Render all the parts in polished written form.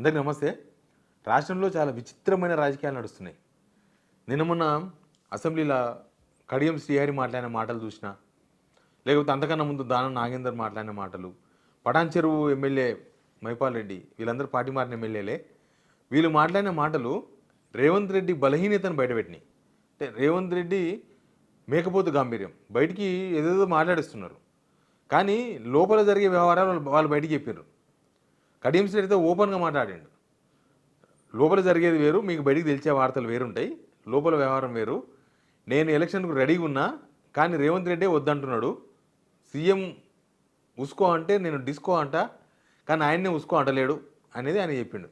అందరికీ నమస్తే. రాష్ట్రంలో చాలా విచిత్రమైన రాజకీయాలు నడుస్తున్నాయి. నిన్న మొన్న అసెంబ్లీలో కడియం శ్రీహరి మాట్లాడిన మాటలు చూసినా, లేకపోతే అంతకన్నా ముందు దానం నాగేందర్ మాట్లాడిన మాటలు, పటాన్ చెరువు ఎమ్మెల్యే మైపాల్ రెడ్డి వీళ్ళందరూ పార్టీ మారిన ఎమ్మెల్యేలే. వీళ్ళు మాట్లాడిన మాటలు రేవంత్ రెడ్డి బలహీనతను బయటపెట్టినాయి. అంటే రేవంత్ రెడ్డి మేకపోతు గాంభీర్యం బయటికి ఏదేదో మాట్లాడిస్తున్నారు, కానీ లోపల జరిగే వ్యవహారాలు వాళ్ళు బయటికి చెప్పారు. కడియం శ్రీహరితో ఓపెన్గా మాట్లాడిండు. లోపల జరిగేది వేరు, మీకు బయటికి తెలిసే వార్తలు వేరుంటాయి, లోపల వ్యవహారం వేరు. నేను ఎలక్షన్కు రెడీగా ఉన్నా, కానీ రేవంత్ రెడ్డి వద్దంటున్నాడు. సీఎం ఉసుకో అంటే నేను డిస్కో అంట, కానీ ఆయన్నే ఉసుకో అంటలేడు అనేది ఆయన చెప్పిండు.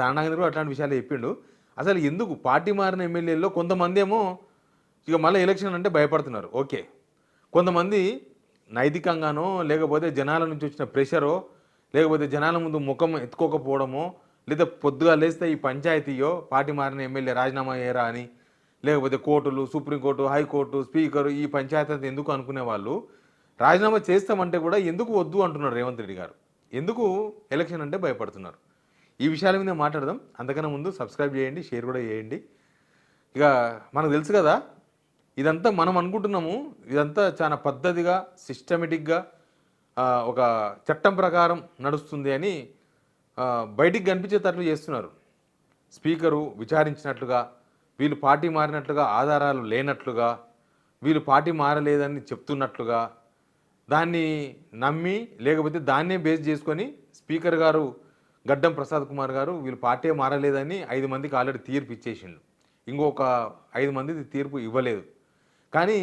దానాగంద్ర కూడా అట్లాంటి విషయాలు చెప్పిండు. అసలు ఎందుకు పార్టీ మారిన ఎమ్మెల్యేల్లో కొంతమంది ఏమో ఇక మళ్ళీ ఎలక్షన్ అంటే భయపడుతున్నారు, ఓకే. కొంతమంది నైతికంగానో, లేకపోతే జనాల నుంచి వచ్చిన ప్రెషరో, లేకపోతే జనాల ముందు ముఖం ఎత్తుకోకపోవడమో, లేదా పొద్దుగా లేస్తే ఈ పంచాయతీయో పార్టీ మారిన ఎమ్మెల్యే రాజీనామా చేయరా అని, లేకపోతే కోర్టులు, సుప్రీంకోర్టు, హైకోర్టు, స్పీకరు, ఈ పంచాయతీ అంతా ఎందుకు అనుకునే వాళ్ళు రాజీనామా చేస్తామంటే కూడా ఎందుకు వద్దు అంటున్నారు రేవంత్ రెడ్డి గారు. ఎందుకు ఎలక్షన్ అంటే భయపడుతున్నారు? ఈ విషయాల మీద మాట్లాడదాం. అంతకన్నా ముందు సబ్స్క్రైబ్ చేయండి, షేర్ కూడా చేయండి. ఇక మనకు తెలుసు కదా, ఇదంతా మనం అనుకుంటున్నాము, ఇదంతా చాలా పద్ధతిగా సిస్టమేటిక్గా ఒక చట్టం ప్రకారం నడుస్తుంది అని బయటికి కనిపించేటట్లు చేస్తున్నారు. స్పీకరు విచారించినట్లుగా, వీళ్ళు పార్టీ మారినట్లుగా ఆధారాలు లేనట్లుగా, వీళ్ళు పార్టీ మారలేదని చెప్తున్నట్లుగా, దాన్ని నమ్మి లేకపోతే దాన్నే బేస్ చేసుకొని స్పీకర్ గారు గడ్డం ప్రసాద్ కుమార్ గారు వీళ్ళు పార్టీ మారలేదని 5 మందికి ఆల్రెడీ తీర్పు ఇచ్చేసిండు. ఇంకొక 5 మంది తీర్పు ఇవ్వలేదు. కానీ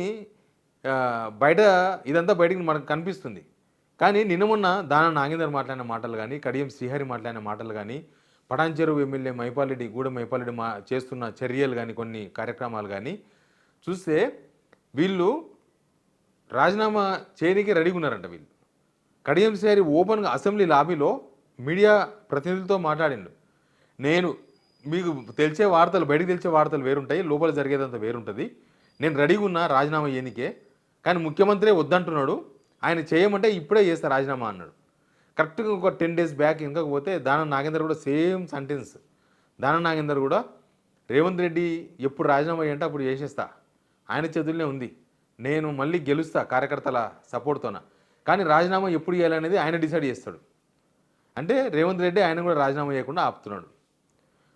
బయట ఇదంతా బయటికి మనకు కనిపిస్తుంది. కానీ నిన్న మొన్న దానం నాగేందర్ మాట్లాడిన మాటలు కానీ, కడియం శ్రీహరి మాట్లాడిన మాటలు కానీ, పటాన్ చెరువు ఎమ్మెల్యే గూడెం మైపాల్ రెడ్డి చేస్తున్న చర్యలు కానీ, కొన్ని కార్యక్రమాలు కానీ చూస్తే వీళ్ళు రాజీనామా చేయడానికి రెడీగా ఉన్నారంట. వీళ్ళు కడియం శ్రీహరి ఓపెన్గా అసెంబ్లీ లాబీలో మీడియా ప్రతినిధులతో మాట్లాడిండు. నేను మీకు తెలిసే వార్తలు, బయటకు తెలిసే వార్తలు వేరుంటాయి, లోపల జరిగేదంతా వేరుంటుంది. నేను రెడీగా ఉన్నా రాజీనామా చేయనికే, కానీ ముఖ్యమంత్రి వద్దంటున్నాడు, ఆయన చేయమంటే ఇప్పుడే చేస్తా రాజీనామా అన్నాడు. కరెక్ట్గా ఒక 10 days బ్యాక్ ఇంకపోతే దానం నాగేందర్ కూడా సేమ్ సెంటెన్స్. దానం నాగేందర్ కూడా రేవంత్ రెడ్డి ఎప్పుడు రాజీనామా చేయంటే అప్పుడు చేసేస్తా, ఆయన చేతుల్లోనే ఉంది, నేను మళ్ళీ గెలుస్తా కార్యకర్తల సపోర్ట్తోన, కానీ రాజీనామా ఎప్పుడు చేయాలనేది ఆయన డిసైడ్ చేస్తాడు. అంటే రేవంత్ రెడ్డి ఆయన కూడా రాజీనామా చేయకుండా ఆపుతున్నాడు.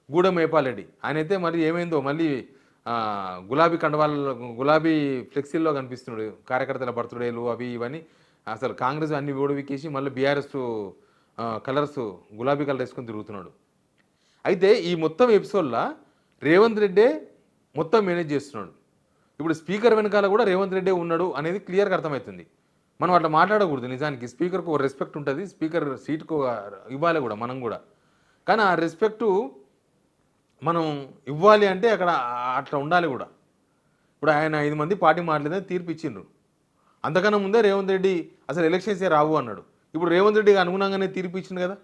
గూడెం మైపాల్ రెడ్డి ఆయన అయితే మరి ఏమైందో, మళ్ళీ గులాబీ కండవాళ్ళ గులాబీ ఫ్లెక్సీల్లో కనిపిస్తున్నాడు. కార్యకర్తల బర్త్డేలు అవి ఇవన్నీ, అసలు కాంగ్రెస్ అన్ని ఓడివికేసి మళ్ళీ బీఆర్ఎస్ కలర్స్ గులాబీ కలర్ వేసుకొని తిరుగుతున్నాడు. అయితే ఈ మొత్తం ఎపిసోడ్లో రేవంత్ రెడ్డే మొత్తం మేనేజ్ చేస్తున్నాడు. ఇప్పుడు స్పీకర్ వెనకాల కూడా రేవంత్ రెడ్డే ఉన్నాడు అనేది క్లియర్గా అర్థమవుతుంది. మనం అట్లా మాట్లాడకూడదు. నిజానికి స్పీకర్కు ఒక రెస్పెక్ట్ ఉంటుంది, స్పీకర్ సీట్కు ఇవ్వాలి కూడా మనం కూడా. కానీ ఆ రెస్పెక్టు మనం ఇవ్వాలి అంటే అక్కడ అట్లా ఉండాలి కూడా. ఇప్పుడు ఆయన 5 మంది పార్టీ మారలేదని తీర్పు ఇచ్చిండ్రు. అంతకన్నా ముందే రేవంత్ రెడ్డి అసలు ఎలక్షన్సే రావు అన్నాడు. ఇప్పుడు రేవంత్ రెడ్డికి అనుగుణంగానే తీర్పు ఇచ్చింది కదా.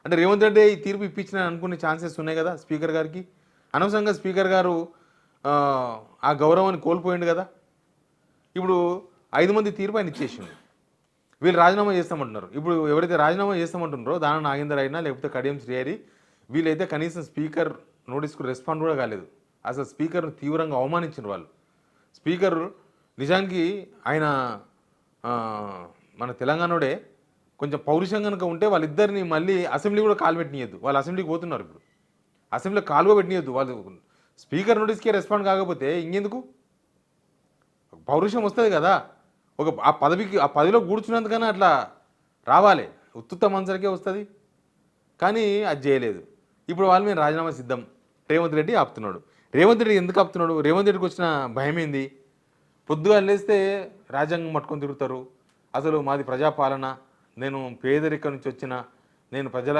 అంటే రేవంత్ రెడ్డి ఈ తీర్పు ఇప్పించిన అనుకునే ఛాన్సెస్ ఉన్నాయి కదా స్పీకర్ గారికి. అనవసరంగా స్పీకర్ గారు ఆ గౌరవాన్ని కోల్పోయిండు కదా. ఇప్పుడు 5 మంది తీర్పు ఆయన ఇచ్చేసిండు. వీళ్ళు రాజీనామా చేస్తామంటున్నారు. ఇప్పుడు ఎవరైతే రాజీనామా చేస్తామంటున్నారో దానం నాగేందర్ అయినా లేకపోతే కడియం శ్రీహరి, వీళ్ళైతే కనీసం స్పీకర్ నోటీస్కు రెస్పాండ్ కూడా కాలేదు. అసలు స్పీకర్ను తీవ్రంగా అవమానించిన వాళ్ళు. స్పీకర్ నిజానికి ఆయన మన తెలంగాణోడే కొంచెం పౌరుషం కనుక ఉంటే వాళ్ళిద్దరిని మళ్ళీ అసెంబ్లీ కూడా కాలు పెట్టనీయద్దు. వాళ్ళు అసెంబ్లీకి పోతున్నారు, ఇప్పుడు అసెంబ్లీలో కాలువ పెట్టనీయద్దు. వాళ్ళు స్పీకర్ నోటీస్కే రెస్పాండ్ కాకపోతే ఇంకెందుకు? పౌరుషం వస్తుంది కదా. ఆ పదవిలో కూర్చున్నందుకన్నా అట్లా రావాలి, ఉత్తుత్త మనసరికే వస్తుంది. కానీ అది చేయలేదు. ఇప్పుడు వాళ్ళు మేము రాజీనామా సిద్ధం, రేవంత్ రెడ్డి ఆపుతున్నాడు. రేవంత్ రెడ్డి ఎందుకు ఆపుతున్నాడు? రేవంత్ రెడ్డికి వచ్చిన భయం ఏంది? పొద్దుగా లేస్తే రాజ్యాంగం పట్టుకొని తిరుగుతారు. అసలు మాది ప్రజాపాలన, నేను పేదరికం నుంచి వచ్చిన, నేను ప్రజల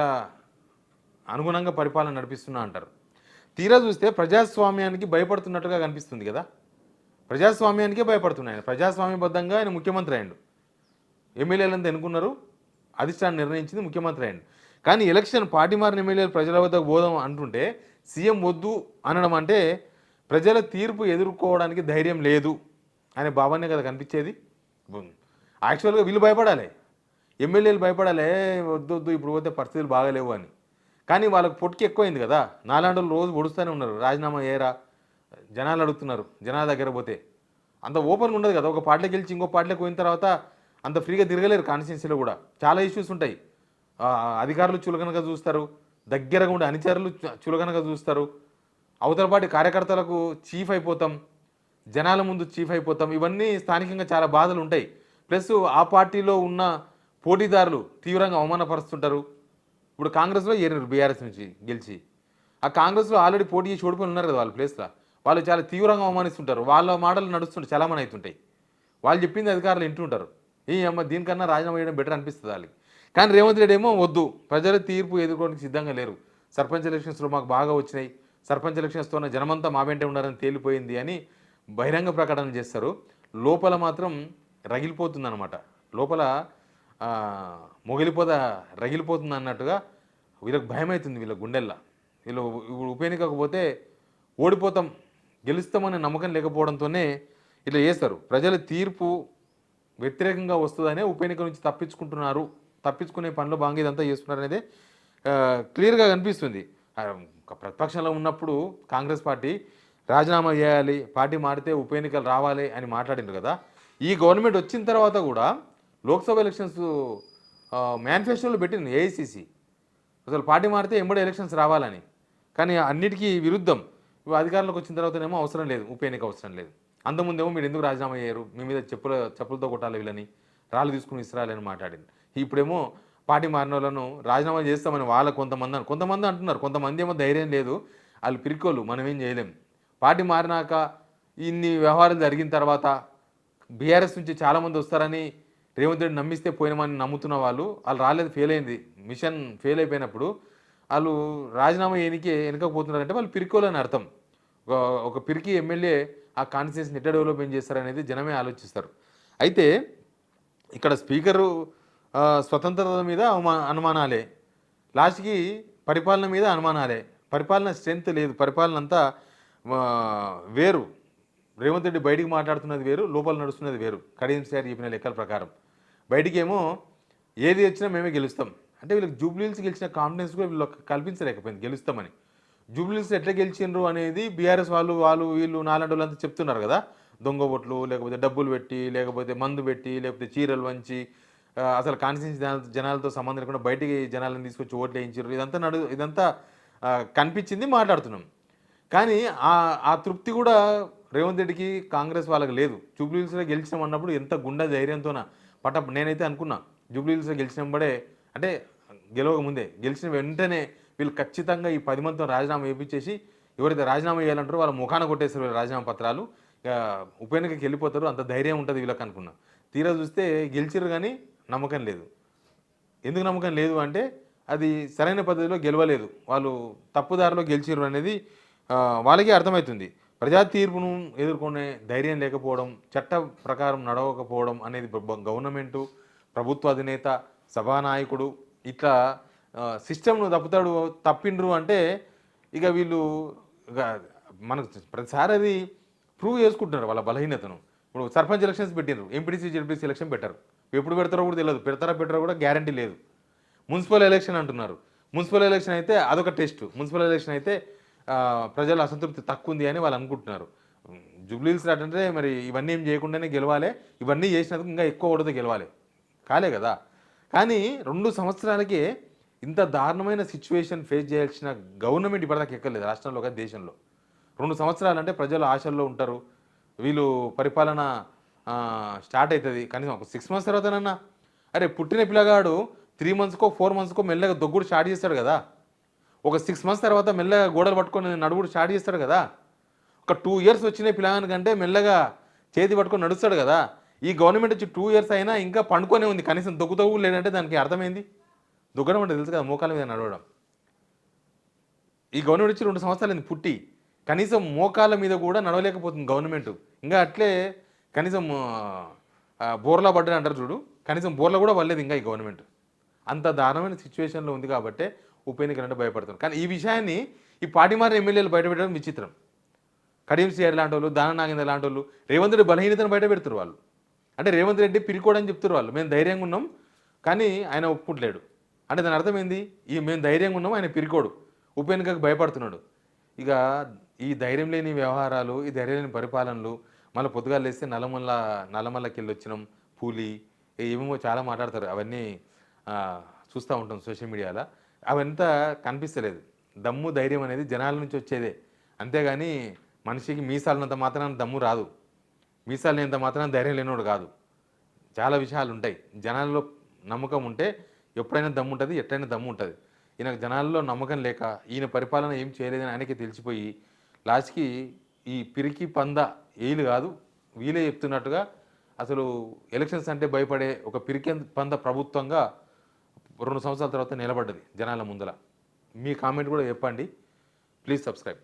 అనుగుణంగా పరిపాలన నడిపిస్తున్నా అంటారు. తీరా చూస్తే ప్రజాస్వామ్యానికి భయపడుతున్నట్టుగా కనిపిస్తుంది కదా. ప్రజాస్వామ్యానికే భయపడుతున్నాయి. ప్రజాస్వామ్యబద్ధంగా ఆయన ముఖ్యమంత్రి అయ్యాడు. ఎమ్మెల్యేలంతా ఎన్నుకున్నారు, అధిష్టానం నిర్ణయించింది, ముఖ్యమంత్రి అయ్యాడు. కానీ ఎలక్షన్ పార్టీ మారిన ఎమ్మెల్యేలు ప్రజల వద్దకు పోదాం అంటుంటే సీఎం వద్దు అనడం అంటే ప్రజల తీర్పు ఎదుర్కోవడానికి ధైర్యం లేదు అనే భావాన్నే కదా కనిపించేది. యాక్చువల్గా వీళ్ళు భయపడాలి, ఎమ్మెల్యేలు భయపడాలి, వద్దు ఇప్పుడు పోతే పరిస్థితులు బాగాలేవు అని. కానీ వాళ్ళకి పొట్టుకి ఎక్కువైంది కదా. నాలాంటి వాళ్ళు రోజు పొడుస్తూనే ఉన్నారు, రాజీనామా చేయరా, జనాలు అడుగుతున్నారు. జనాల దగ్గర పోతే అంత ఓపెన్గా ఉండదు కదా. ఒక పార్టీకి గెలిచి ఇంకో పార్టీకి పోయిన తర్వాత అంత ఫ్రీగా తిరగలేరు. కాన్స్టిట్యున్సీలో కూడా చాలా ఇష్యూస్ ఉంటాయి. అధికారులు చులకనగా చూస్తారు, దగ్గరగా ఉండే అనుచరులు చులకనగా చూస్తారు, అవతల పార్టీ కార్యకర్తలకు చీఫ్ అయిపోతాం, జనాల ముందు చీఫ్ అయిపోతాం. ఇవన్నీ స్థానికంగా చాలా బాధలు ఉంటాయి. ప్లస్ ఆ పార్టీలో ఉన్న పోటీదారులు తీవ్రంగా అవమానపరుస్తుంటారు. ఇప్పుడు కాంగ్రెస్లో ఏరారు బీఆర్ఎస్ నుంచి గెలిచి, ఆ కాంగ్రెస్లో ఆల్రెడీ పోటీ చేసి ఓడిపోయి ఉన్నారు కదా వాళ్ళ ప్లేస్లో. వాళ్ళు చాలా తీవ్రంగా అవమానిస్తుంటారు. వాళ్ళ మాటలు నడుస్తుంటే చాలామంది అవుతుంటాయి. వాళ్ళు చెప్పింది అధికారులు వింటుంటారు. ఈ అమ్మ దీనికన్నా రాజీనామా చేయడం బెటర్ అనిపిస్తుంది వాళ్ళకి. కానీ రేవంత్ రెడ్డి ఏమో వద్దు, ప్రజల తీర్పు ఎదుర్కోవడానికి సిద్ధంగా లేరు. సర్పంచ్ ఎలక్షన్స్లో మాకు బాగా వచ్చినాయి, సర్పంచ్ ఎలక్షన్స్తోనే జనమంతా మా వెంటే ఉన్నారని తేలిపోయింది అని బహిరంగ ప్రకటన చేస్తారు. లోపల మాత్రం రగిలిపోతుందన్నమాట. లోపల మొగిలిపోత రగిలిపోతుంది అన్నట్టుగా వీళ్ళకి భయం అవుతుంది. వీళ్ళ గుండెల్లో వీళ్ళు ఉప ఎన్నికకు పోతే ఓడిపోతాం, గెలుస్తామనే నమ్మకం లేకపోవడంతోనే ఇట్లా చేస్తారు. ప్రజల తీర్పు వ్యతిరేకంగా వస్తుందనే ఉప ఎన్నిక నుంచి తప్పించుకునే పనిలో భాగంగా ఇదంతా చేస్తున్నారు అనేది క్లియర్గా కనిపిస్తుంది. ప్రతిపక్షంలో ఉన్నప్పుడు కాంగ్రెస్ పార్టీ రాజీనామా చేయాలి, పార్టీ మారితే ఉప ఎన్నికలు రావాలి అని మాట్లాడిండ్రు కదా. ఈ గవర్నమెంట్ వచ్చిన తర్వాత కూడా లోక్సభ ఎలక్షన్స్ మేనిఫెస్టోలో పెట్టింది ఏఐసిసి, అసలు పార్టీ మారితే ఎంబడి ఎలక్షన్స్ రావాలని. కానీ అన్నిటికీ విరుద్ధం. అధికారంలోకి వచ్చిన తర్వాతనేమో అవసరం లేదు, ఉప ఎన్నిక అవసరం లేదు. అంతకుముందేమో మీరు ఎందుకు రాజీనామా చేయరు, మీ మీద చెప్పులతో కొట్టాలి వీళ్ళని, రాళ్ళు తీసుకుని ఇస్రాయలని మాట్లాడింది. ఇప్పుడేమో పార్టీ మారిన వాళ్ళను రాజీనామా చేస్తామని వాళ్ళ కొంతమంది అంటున్నారు. కొంతమంది ఏమో ధైర్యం లేదు, వాళ్ళు పిరికోళ్ళు, మనం ఏం చేయలేం. పార్టీ మారినాక ఇన్ని వ్యవహారాలు జరిగిన తర్వాత బీఆర్ఎస్ నుంచి చాలామంది వస్తారని రేవంత్ రెడ్డి నమ్మిస్తే పోయినామని నమ్ముతున్న వాళ్ళు రాలేదు, ఫెయిల్ అయింది, మిషన్ ఫెయిల్ అయిపోయినప్పుడు వాళ్ళు రాజీనామా వెనకపోతున్నారంటే వాళ్ళు పిరికోలని అర్థం. ఒక పిరికి ఎమ్మెల్యే ఆ కాన్స్టిట్యూన్సీని ఎట్లా డెవలప్మెంట్ చేస్తారనేది జనమే ఆలోచిస్తారు. అయితే ఇక్కడ స్పీకరు స్వతంత్రత మీద అనుమానాలే, లాస్ట్కి పరిపాలన మీద అనుమానాలే. పరిపాలన స్ట్రెంత్ లేదు, పరిపాలన అంతా వేరు. రేవంత్ రెడ్డి బయటికి మాట్లాడుతున్నది వేరు, లోపల నడుస్తున్నది వేరు. కడియం శ్రీహరి చెప్పిన లెక్కల ప్రకారం బయటికేమో ఏది వచ్చినా మేమే గెలుస్తాం అంటే వీళ్ళకి జూబ్లీహిల్స్ గెలిచిన కాన్ఫిడెన్స్ కూడా వీళ్ళు కల్పించలేకపోయింది గెలుస్తామని. జూబ్లీహిల్స్ ఎట్లా గెలిచిండ్రు అనేది బీఆర్ఎస్ వాళ్ళు వీళ్ళు నాలాంటి వాళ్ళు అంతా చెప్తున్నారు కదా. దొంగ ఓట్లు, లేకపోతే డబ్బులు పెట్టి, లేకపోతే మందు పెట్టి, లేకపోతే చీరలు వంచి, అసలు కాన్స్టిట్యూన్సీ జనాలతో సంబంధం లేకుండా బయటికి జనాలను తీసుకొచ్చి ఓట్లు వేయించారు. ఇదంతా కనిపించింది, మాట్లాడుతున్నాం. కానీ ఆ తృప్తి కూడా రేవంత్ రెడ్డికి కాంగ్రెస్ వాళ్ళకి లేదు. జూబ్లీహిల్స్లో గెలిచినాం అన్నప్పుడు ఎంత గుండె ధైర్యంతోన నేనైతే అనుకున్నా జూబ్లీహిల్స్లో గెలిచినప్పుడే, అంటే గెలవక ముందే, గెలిచిన వెంటనే వీళ్ళు ఖచ్చితంగా ఈ 10 మందితో రాజీనామా వేయించేసి ఎవరైతే రాజీనామా చేయాలంటారో వాళ్ళ ముఖాన కొట్టేస్తారు వీళ్ళ రాజీనామా పత్రాలు, ఉప ఎన్నికకి వెళ్ళిపోతారు, అంత ధైర్యం ఉంటుంది వీళ్ళకి అనుకున్నా. తీరా చూస్తే గెలిచిర్రు కానీ నమ్మకం లేదు. ఎందుకు నమ్మకం లేదు అంటే అది సరైన పద్ధతిలో గెలవలేదు, వాళ్ళు తప్పుదారిలో గెలిచిర్రు అనేది వాళ్ళకే అర్థమవుతుంది. ప్రజా తీర్పును ఎదుర్కొనే ధైర్యం లేకపోవడం, చట్ట ప్రకారం నడవకపోవడం అనేది గవర్నమెంటు, ప్రభుత్వ అధినేత, సభానాయకుడు ఇట్లా సిస్టమ్ను తప్పిండ్రు అంటే ఇక వీళ్ళు మనకు ప్రతిసారి అది ప్రూవ్ చేసుకుంటున్నారు వాళ్ళ బలహీనతను. ఇప్పుడు సర్పంచ్ ఎలక్షన్స్ పెట్టినారు, ఎంపీటీసీ జెడ్పీసీ ఎలక్షన్ పెట్టారు. ఎప్పుడు పెడతారో కూడా తెలియదు, పెట్టారో కూడా గ్యారంటీ లేదు. మున్సిపల్ ఎలక్షన్ అంటున్నారు, మున్సిపల్ ఎలక్షన్ అయితే అదొక టెస్ట్. మున్సిపల్ ఎలక్షన్ అయితే ప్రజల అసంతృప్తి తక్కువ ఉంది అని వాళ్ళు అనుకుంటున్నారు. జూబ్లీహిల్స్ అంటే మరి ఇవన్నీ ఏం చేయకుండానే గెలవాలి, ఇవన్నీ చేసినందుకు ఇంకా ఎక్కువ ఓడితే గెలవాలి, కాలే కదా. కానీ 2 సంవత్సరాలకే ఇంత దారుణమైన సిచ్యువేషన్ ఫేస్ చేయాల్సిన గవర్నమెంట్ ఇప్పటిదాకా ఎక్కలేదు రాష్ట్రంలో కానీ దేశంలో. 2 సంవత్సరాలు అంటే ప్రజలు ఆశల్లో ఉంటారు, వీళ్ళు పరిపాలన స్టార్ట్ అవుతుంది. కనీసం ఒక 6 మంత్స్ తర్వాతనన్నా, అరే పుట్టిన పిల్లగాడు 3 మంత్స్కో 4 మంత్స్కో మెల్లగా దొగ్గుడు స్టార్ట్ చేస్తాడు కదా. ఒక 6 మంత్స్ తర్వాత మెల్లగా గోడలు పట్టుకొని నడుగుడు స్టార్ట్ చేస్తాడు కదా. ఒక 2 ఇయర్స్ వచ్చిన పిల్లగానికంటే మెల్లగా చేతి పట్టుకొని నడుస్తాడు కదా. ఈ గవర్నమెంట్ వచ్చి 2 ఇయర్స్ అయినా ఇంకా పండుకొనే ఉంది, కనీసం దొగ్గుతూ లేదంటే దానికి అర్థమైంది. దొగ్గడం అంటే తెలుసు కదా, మోకాల మీద నడవడం. ఈ గవర్నమెంట్ వచ్చి 2 సంవత్సరాలు పుట్టి కనీసం మోకాళ్ళ మీద కూడా నడవలేకపోతుంది గవర్నమెంట్. ఇంకా అట్లే కనీసం బోర్లా పడ్డని అంటారు చూడు, కనీసం బోర్లా కూడా పడలేదు ఇంకా ఈ గవర్నమెంట్. అంత దారుణమైన సిచ్యువేషన్లో ఉంది కాబట్టి ఉప ఎన్నికలంటే భయపడుతున్నారు. కానీ ఈ విషయాన్ని ఈ పార్టీ మారిన ఎమ్మెల్యేలు బయటపెట్టడం విచిత్రం. కడియం శ్రీహరి లాంటి వాళ్ళు, దాన నాగేందర్ లాంటి వాళ్ళు రేవంత్ రెడ్డి బలహీనతను బయట పెడతారు వాళ్ళు. అంటే రేవంత్ రెడ్డి పిరికోడని చెప్తారు వాళ్ళు, మేము ధైర్యంగా ఉన్నాం కానీ ఆయన ఒప్పుకుంటలేడు. అంటే దాని అర్థం ఏంది? మేము ధైర్యంగా ఉన్నాం, ఆయన పిరికోడు. ఉప ఎన్నికకు భయపడుతున్నాడు. ఇక ఈ ధైర్యం లేని వ్యవహారాలు, ఈ ధైర్యం లేని పరిపాలనలు, మళ్ళీ పొద్దుగాల లేస్తే నల్లమల్లకెళ్ళొచ్చినాం, పూలి ఏమేమో చాలా మాట్లాడతారు. అవన్నీ చూస్తూ ఉంటాం సోషల్ మీడియాలో. అవంతా కనిపిస్తలేదు. దమ్ము, ధైర్యం అనేది జనాల నుంచి వచ్చేదే. అంతేగాని మనిషికి మీసాలున్నంత మాత్రాన దమ్ము రాదు. మీసాలు లేనంత మాత్రాన ధైర్యం లేనివాడు కాదు. చాలా విషయాలు ఉంటాయి. జనాల్లో నమ్మకం ఉంటే ఎప్పుడైనా దమ్ము ఉంటుంది, ఎట్లయినా దమ్ము ఉంటుంది. ఈయనకు జనాల్లో నమ్మకం లేక ఈయన పరిపాలన ఏం చేయలేదని ఆయనకే తెలిసిపోయి లాస్ట్కి ఈ పిరికి పంద ఏలు కాదు వీలే చెప్తున్నట్టుగా అసలు ఎలక్షన్స్ అంటే భయపడే ఒక పిరికి పంద ప్రభుత్వంగా 2 సంవత్సరాల తర్వాత నిలబడ్డది జనాల ముందల. మీ కామెంట్ కూడా చెప్పండి. Please subscribe.